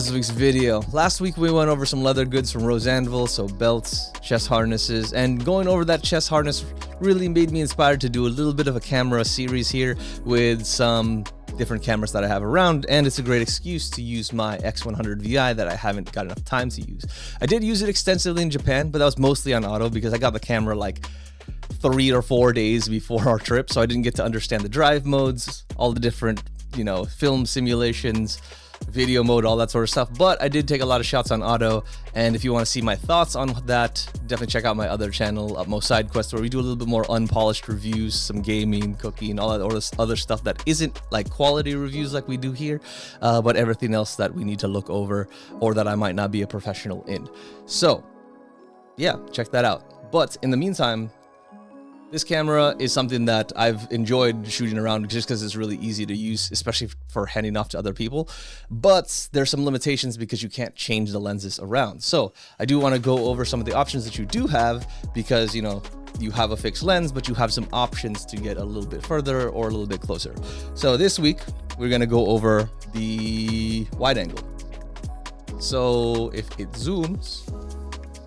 this week's video. Last week we went over some leather goods from Rose Anvil, so belts, chest harnesses, and going over that chest harness really made me inspired to do a little bit of a camera series here with some different cameras that I have around, and it's a great excuse to use my X100vi that I haven't got enough time to use. I did use it extensively in Japan, but that was mostly on auto because I got the camera like 3 or 4 days before our trip, so I didn't get to understand the drive modes, all the different, film simulations, video mode, all that sort of stuff. But I did take a lot of shots on auto, and if you want to see my thoughts on that, definitely check out my other channel, Utmost Side Quest, where we do a little bit more unpolished reviews, some gaming, cooking, all that or this other stuff that isn't like quality reviews like we do here, but everything else that we need to look over or that I might not be a professional in. So yeah, check that out. But in the meantime, this camera is something that I've enjoyed shooting around just because it's really easy to use, especially for handing off to other people. But there's some limitations because you can't change the lenses around. So I do want to go over some of the options that you do have because, you have a fixed lens, but you have some options to get a little bit further or a little bit closer. So this week, we're going to go over the wide angle. So if it zooms,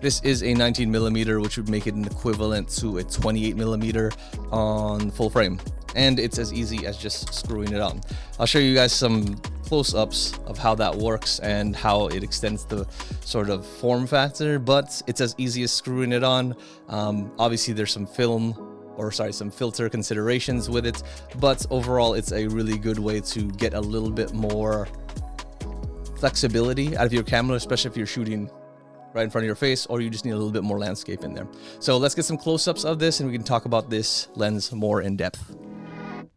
this is a 19mm, which would make it an equivalent to a 28mm on full frame. And it's as easy as just screwing it on. I'll show you guys some close-ups of how that works and how it extends the sort of form factor, but it's as easy as screwing it on. Obviously there's some some filter considerations with it, but overall it's a really good way to get a little bit more flexibility out of your camera, especially if you're shooting right in front of your face, or you just need a little bit more landscape in there. So let's get some close-ups of this and we can talk about this lens more in depth.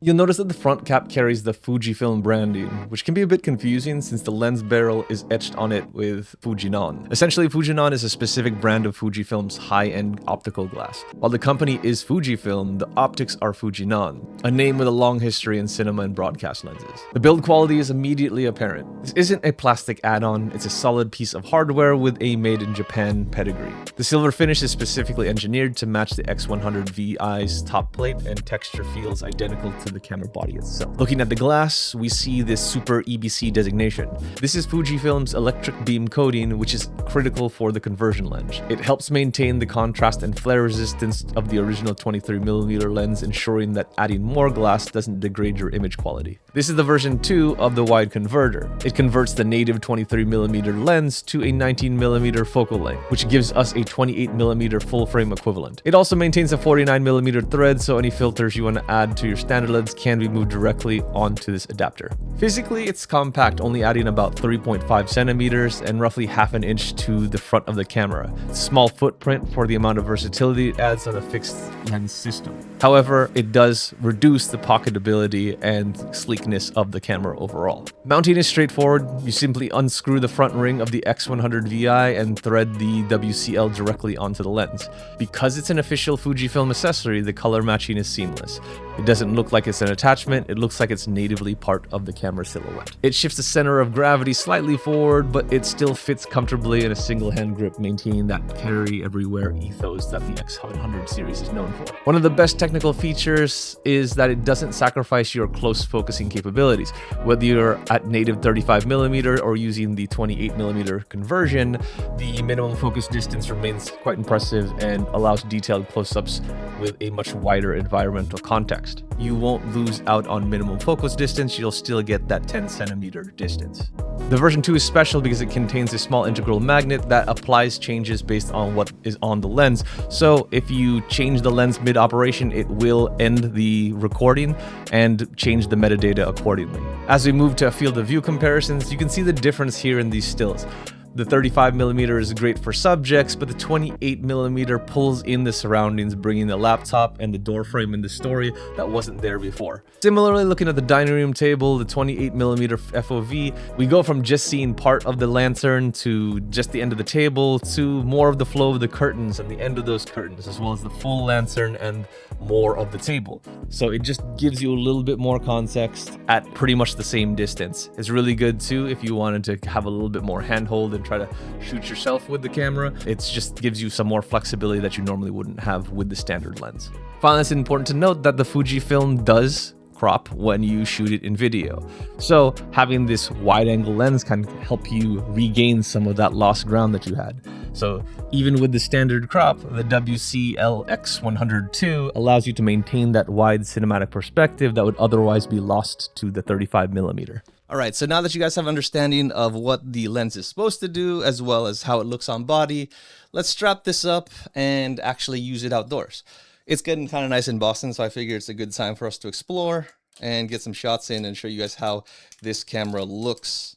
You'll notice that the front cap carries the Fujifilm branding, which can be a bit confusing since the lens barrel is etched on it with Fujinon. Essentially, Fujinon is a specific brand of Fujifilm's high-end optical glass. While the company is Fujifilm, the optics are Fujinon, a name with a long history in cinema and broadcast lenses. The build quality is immediately apparent. This isn't a plastic add-on, it's a solid piece of hardware with a made-in-Japan pedigree. The silver finish is specifically engineered to match the X100vi's top plate, and texture feels identical to the camera body itself. Looking at the glass, we see this Super EBC designation. This is Fujifilm's electric beam coating, which is critical for the conversion lens. It helps maintain the contrast and flare resistance of the original 23mm lens, ensuring that adding more glass doesn't degrade your image quality. This is the version 2 of the wide converter. It converts the native 23mm lens to a 19mm focal length, which gives us a 28mm full frame equivalent. It also maintains a 49mm thread, so any filters you want to add to your standard lens can be moved directly onto this adapter. Physically, it's compact, only adding about 3.5 centimeters and roughly half an inch to the front of the camera. It's a small footprint for the amount of versatility it adds on a fixed lens system. However, it does reduce the pocketability and sleekness of the camera overall. Mounting is straightforward. You simply unscrew the front ring of the X100vi and thread the WCL directly onto the lens. Because it's an official Fujifilm accessory, the color matching is seamless. It doesn't look like it's an attachment, it looks like it's natively part of the camera silhouette. It shifts the center of gravity slightly forward, but it still fits comfortably in a single hand grip, maintaining that carry everywhere ethos that the X100 series is known for. One of the best technical features is that it doesn't sacrifice your close focusing capabilities. Whether you're at native 35mm or using the 28mm conversion, the minimum focus distance remains quite impressive and allows detailed close-ups with a much wider environmental context. You won't lose out on minimum focus distance, you'll still get that 10cm distance. The version 2 is special because it contains a small integral magnet that applies changes based on what is on the lens. So if you change the lens mid-operation, it will end the recording and change the metadata accordingly. As we move to field of view comparisons, you can see the difference here in these stills. The 35mm is great for subjects, but the 28mm pulls in the surroundings, bringing the laptop and the door frame in the story that wasn't there before. Similarly, looking at the dining room table, the 28mm FOV, we go from just seeing part of the lantern to just the end of the table to more of the flow of the curtains and the end of those curtains, as well as the full lantern and more of the table. So it just gives you a little bit more context at pretty much the same distance. It's really good too if you wanted to have a little bit more handhold and try to shoot yourself with the camera. It just gives you some more flexibility that you normally wouldn't have with the standard lens. Finally, it's important to note that the Fujifilm does crop when you shoot it in video. So having this wide angle lens can help you regain some of that lost ground that you had. So even with the standard crop, the WCL-X100 II allows you to maintain that wide cinematic perspective that would otherwise be lost to the 35mm. All right, so now that you guys have understanding of what the lens is supposed to do, as well as how it looks on body, let's strap this up and actually use it outdoors. It's getting kind of nice in Boston, so I figure it's a good time for us to explore and get some shots in and show you guys how this camera looks,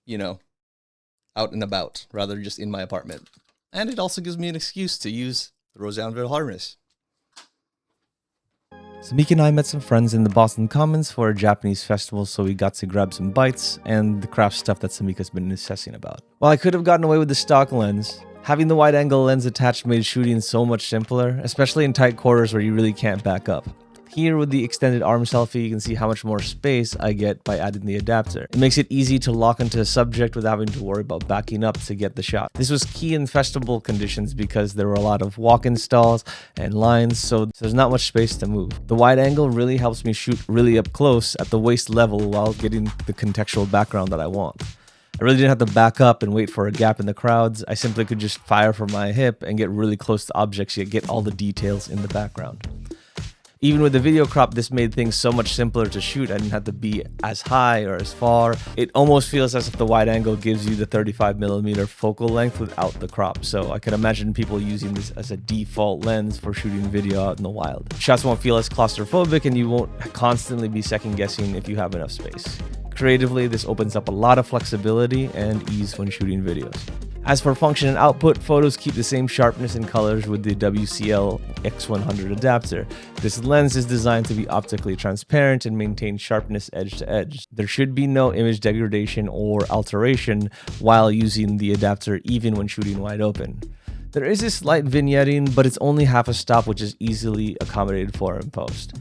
you know, out and about, rather than just in my apartment. And it also gives me an excuse to use the Roseanville harness. Samika and I met some friends in the Boston Commons for a Japanese festival, so we got to grab some bites and the craft stuff that Samika's been obsessing about. While I could have gotten away with the stock lens, having the wide-angle lens attached made shooting so much simpler, especially in tight quarters where you really can't back up. Here with the extended arm selfie, you can see how much more space I get by adding the adapter. It makes it easy to lock into a subject without having to worry about backing up to get the shot. This was key in festival conditions because there were a lot of walk-in stalls and lines, so there's not much space to move. The wide angle really helps me shoot really up close at the waist level while getting the contextual background that I want. I really didn't have to back up and wait for a gap in the crowds. I simply could just fire from my hip and get really close to objects yet get all the details in the background. Even with the video crop, this made things so much simpler to shoot. I didn't have to be as high or as far. It almost feels as if the wide angle gives you the 35mm focal length without the crop. So I could imagine people using this as a default lens for shooting video out in the wild. Shots won't feel as claustrophobic and you won't constantly be second guessing if you have enough space. Creatively, this opens up a lot of flexibility and ease when shooting videos. As for function and output, photos keep the same sharpness and colors with the WCL-X100 adapter. This lens is designed to be optically transparent and maintain sharpness edge to edge. There should be no image degradation or alteration while using the adapter, even when shooting wide open. There is a slight vignetting, but it's only half a stop, which is easily accommodated for in post.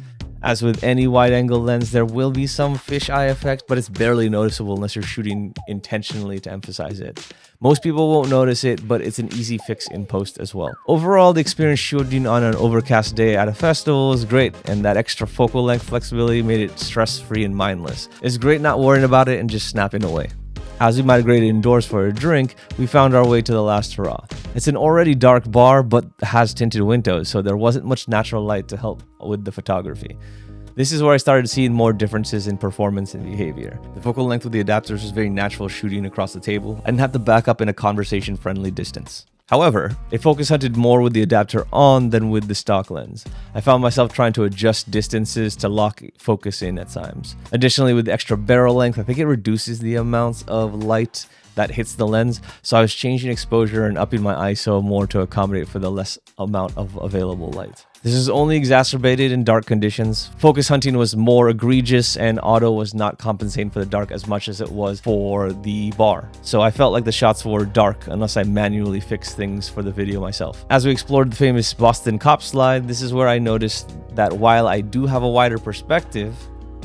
As with any wide-angle lens, there will be some fisheye effect, but it's barely noticeable unless you're shooting intentionally to emphasize it. Most people won't notice it, but it's an easy fix in post as well. Overall, the experience shooting on an overcast day at a festival was great, and that extra focal length flexibility made it stress-free and mindless. It's great not worrying about it and just snapping away. As we migrated indoors for a drink, we found our way to the last hurrah. It's an already dark bar, but has tinted windows, so there wasn't much natural light to help with the photography. This is where I started seeing more differences in performance and behavior. The focal length of the adapters was very natural shooting across the table. I didn't have to back up in a conversation-friendly distance. However, it focus hunted more with the adapter on than with the stock lens. I found myself trying to adjust distances to lock focus in at times. Additionally, with the extra barrel length, I think it reduces the amounts of light that hits the lens, so I was changing exposure and upping my ISO more to accommodate for the less amount of available light. This is only exacerbated in dark conditions. Focus hunting was more egregious and auto was not compensating for the dark as much as it was for the bar. So I felt like the shots were dark unless I manually fixed things for the video myself. As we explored the famous Boston Cop slide, this is where I noticed that while I do have a wider perspective,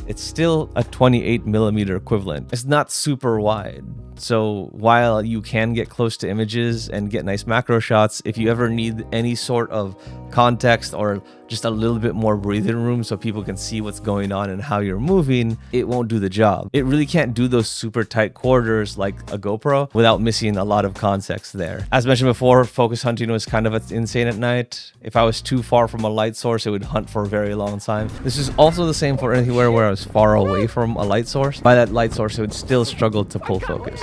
it's still a 28mm equivalent. It's not super wide. So while you can get close to images and get nice macro shots, if you ever need any sort of context or just a little bit more breathing room so people can see what's going on and how you're moving, it won't do the job. It really can't do those super tight quarters like a GoPro without missing a lot of context there. As mentioned before, focus hunting was kind of insane at night. If I was too far from a light source, it would hunt for a very long time. This is also the same for anywhere where I was far away from a light source. By that light source, it would still struggle to pull focus.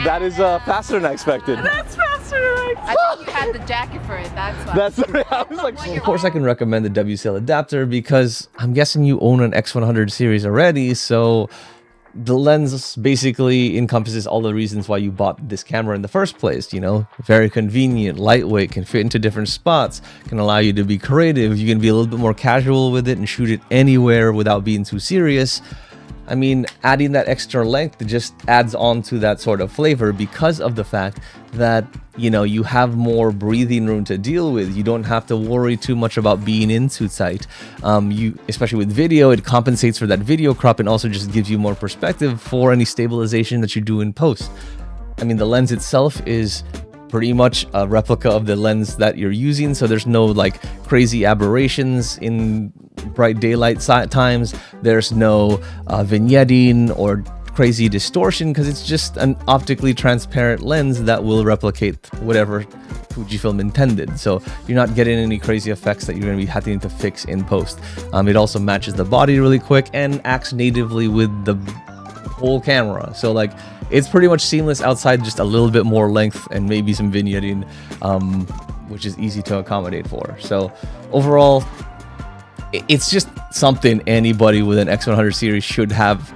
That is faster than I expected. That's faster than I expected. I think you had the jacket for it, that's why. I was like, of course I can recommend the WCL adapter because I'm guessing you own an X100 series already, so the lens basically encompasses all the reasons why you bought this camera in the first place, you know? Very convenient, lightweight, can fit into different spots, can allow you to be creative, you can be a little bit more casual with it and shoot it anywhere without being too serious. I mean, adding that extra length just adds on to that sort of flavor because of the fact that, you know, you have more breathing room to deal with. You don't have to worry too much about being in too tight. Especially with video, it compensates for that video crop and also just gives you more perspective for any stabilization that you do in post. I mean, the lens itself is pretty much a replica of the lens that you're using, so there's no like crazy aberrations in bright daylight times. There's no vignetting or crazy distortion, because it's just an optically transparent lens that will replicate whatever Fujifilm intended. So you're not getting any crazy effects that you're going to be having to fix in post. It also matches the body really quick and acts natively with the whole camera. So like it's pretty much seamless outside just a little bit more length and maybe some vignetting, which is easy to accommodate for. So overall, it's just something anybody with an X100 series should have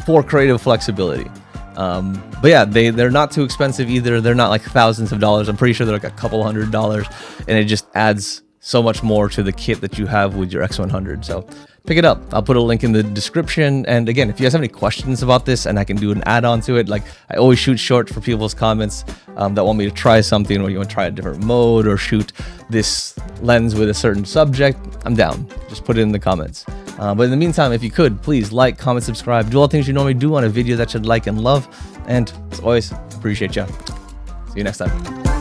for creative flexibility. But yeah, they're not too expensive either. They're not like thousands of dollars. I'm pretty sure they're like a couple $100, and it just adds so much more to the kit that you have with your X100. So pick it up. I'll put a link in the description. And again, if you guys have any questions about this and I can do an add-on to it, like I always shoot short for people's comments that want me to try something, or you want to try a different mode or shoot this lens with a certain subject, I'm down. Just put it in the comments. But in the meantime, if you could, please like, comment, subscribe, do all the things you normally do on a video that you'd like and love. And as always, appreciate you. See you next time.